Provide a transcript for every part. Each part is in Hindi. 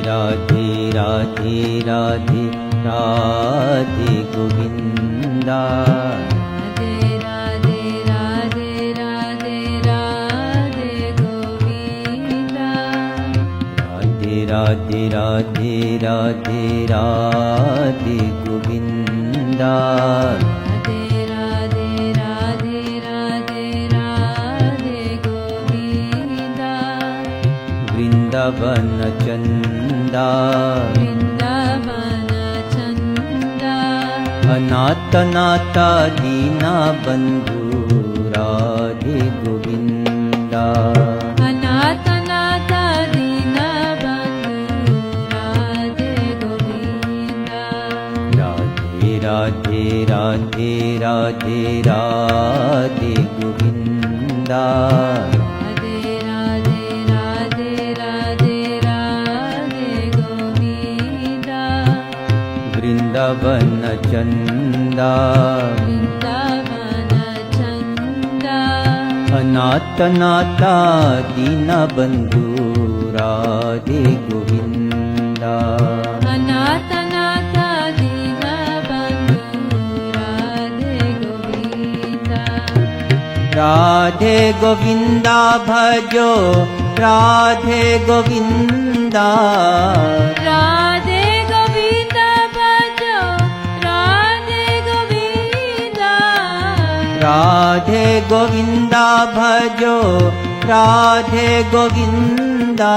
राधे राधे राधे राधे गोविंदा। राधे राधे राधे राधे राधे गोविंदा। राधे राधे राधे राधे राधे गोविंदा। राधे राधे राधे राधे राधे गोविंदा। वृंदावन चंदा वृंदावन चंदा। अनाथ नाथा दीना बंधु राधे गोविंदा। अनाथ नाथ दीन बंधु राधे गोविंदा। राधे राधे राधे राधे राधे गोविंदा। राधे राधे राधे राधे राधे गोविंदा। वृंदावन चंदा वृंदावन चंदा। अनाथ नाथा दीन बंधु राधे गोविंदा। अनाथ नाथ दीन बंधु राधे गोविंदा। राधे गोविंदा भजो राधे गोविंदा। राधे गोविंदा भजो राधे गोविंदा। राधे गोविंदा भजो राधे गोविंदा।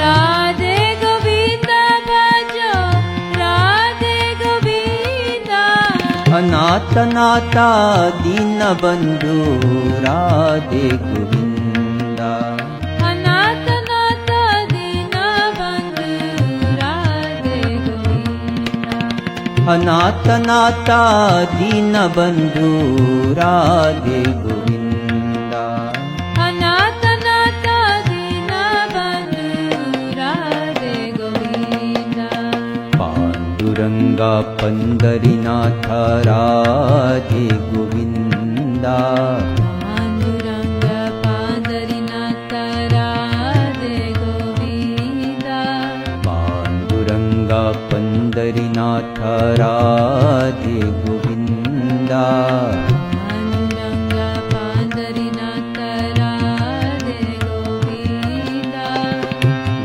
राधे गोविंदा भजो राधे गोविंदा। अनाथ नाथा दीन बंधु राधे गोविंदा। अनाथ नाथ दीन बंधु राधे गोविंदा। अनाथ नाथा दीन बंधु राधे गोविंदा। अनाथ नाथ दीन बंधु राधे गोविंदा। पांडुरंगा पंडरीनाथ राधे गोविंदा। पांडुरंग पांडरीनाथ राधे गोविंदा। पांडुरंगा पंडरीनाथ राधे गोविंदा। पांडुरंग पांडरीनाथ राधे गोविंदा।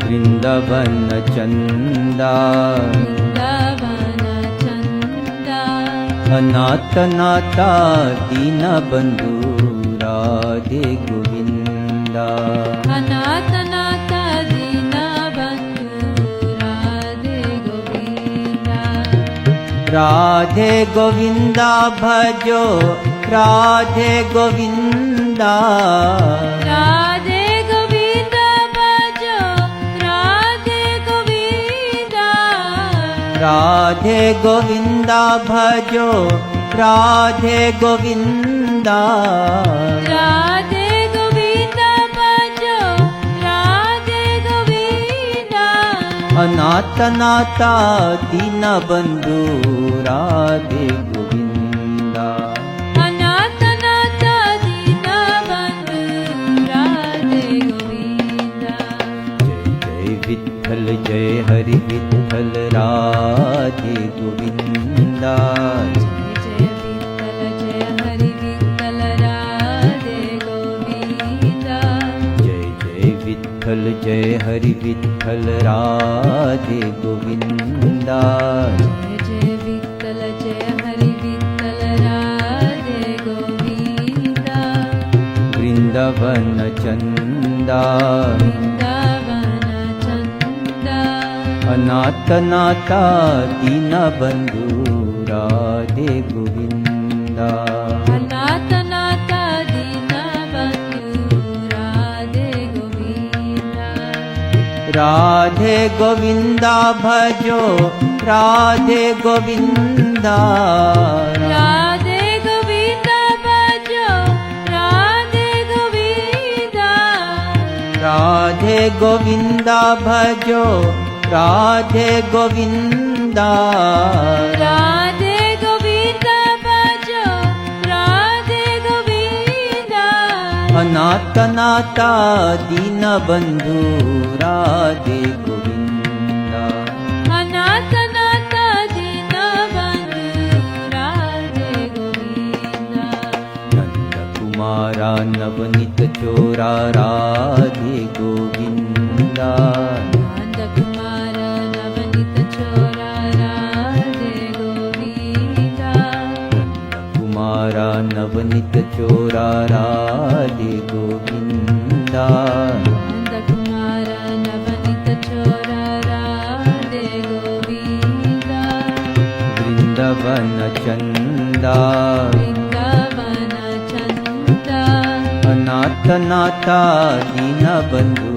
वृंदावन चंदा वृंदावन चंदा। अनाथ नाथा दीन बंधु राधे गोविंदा। अनाथ नाथ दीन बंधु राधे गोविंदा। राधे गोविंदा भजो राधे गोविंदा। राधे गोविंदा भजो राधे गोविंदा। राधे गोविंदा भजो राधे गोविंदा। राधे गोविंदा भजो राधे गोविंदा। अनाथ नाथा दीन बंधु राधे गोविंदा। अनाथ नाथ दीन बंधु राधे गोविंदा। जय जय विठ्ठल जय हरि विठ्ठल राधे गोविंदा। जय विठ्ठल जय हरि विठ्ठल राधे गोविंदा। जय जय विठ्ठल जय हरि विठ्ठल राधे गोविंदा। जय जय विठ्ठल जय हरि विठ्ठल राधे गोविंदा। वृंदावन चंदा वृंदावन चंदा। अनाथ नाथा दीन बंधु राधे गोविंदा। अनाथ नाथ दीन बंधु राधे गोविंदा। राधे गोविंदा भजो राधे गोविंदा। राधे गोविंदा भजो राधे गोविंदा। राधे गोविंदा भजो राधे गोविंदा। राधे गोविंदा भजो राधे अनाथ नाता दीन बंधु राधे गोविंदा अनाथ नाथ दीन बंधु राधे गोविंदा नंद कुमारा नवनीत चोरा राधे गोविंदा नंद कुमार नवनीत चोरा राधे गोविंदा कुमारा नवनीत चोरा राधे गोविंदा नंद कुमार नवनीत चोरा राधे गोविंदा वृंदावन चंदा वृंदावन चंदा अनाथ नाथा दीन बंधु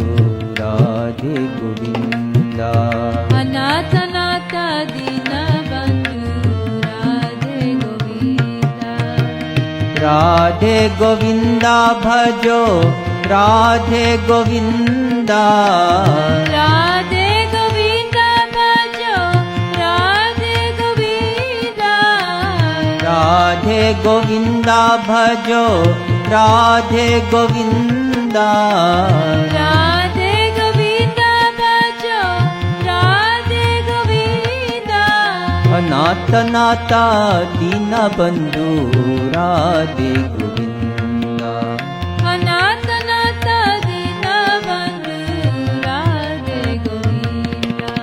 राधे गोविंदा अनाथ नाथ दीन बंधु राधे गोविंदा राधे गोविंदा भजो राधे गोविंदा राधे गोविंदा भजो राधे गोविंदा राधे गोविंदा भजो राधे गोविंदा राधे गोविंदा भजो राधे गोविंदा अनाथ नाथा दीन बंधु राधे गोविंदा अनाथ नाथ दीन बंधु राधे गोविंदा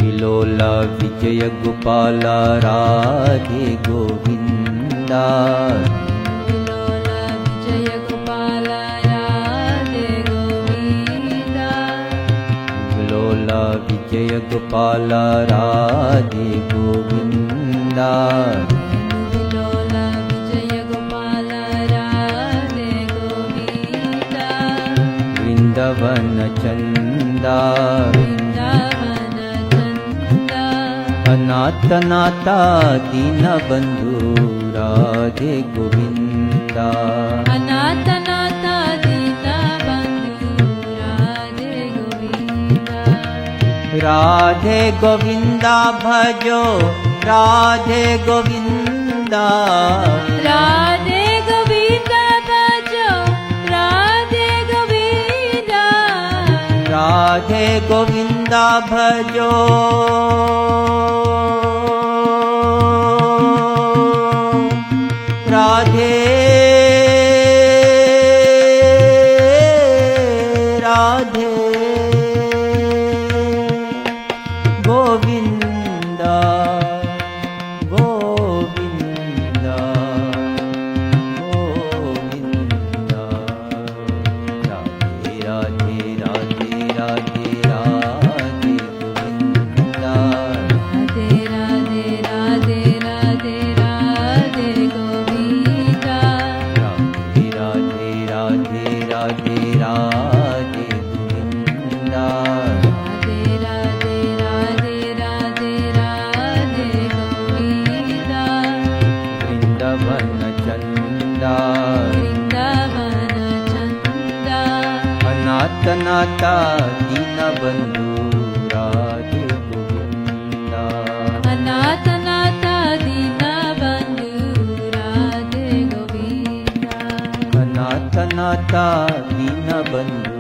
विलोला विजय गोपाल राधे गोविंदा विलोला विजय गोपाल राधे गोविंदा विलोला विजय गोपाल राधे गोविंदा विलोला विजय गोपाल राधे गोविंदा वृंदावन चंदा वृंदावन चंदा अनाथ नाथा दीन बंधु राधे गोविंदा अनाथ नाथ दीन बंधु राधे गोविंदा राधे गोविंदा भजो राधे गोविंदा राधे गोविंदा भजो राधे गोविंदा राधे गोविंदा भजो राधे राधे गोविंदा गोविंदा गोविंदा राधे राधे राधे राधे राधे गोविंदा राधे राधे राधे राधे राधे गोविंदा राधे राधे राधे राधे राधे गोविंदा राधे राधे राधे राधे राधे गोविंदा वृंदावन चंदा वृंदावन चंदा अनाथ नाथा दीन बंधु राधे गोविंदा अनाथ नाथ दीन बंधु राधे गोविंदा अनाथ नाथा दीन बंधु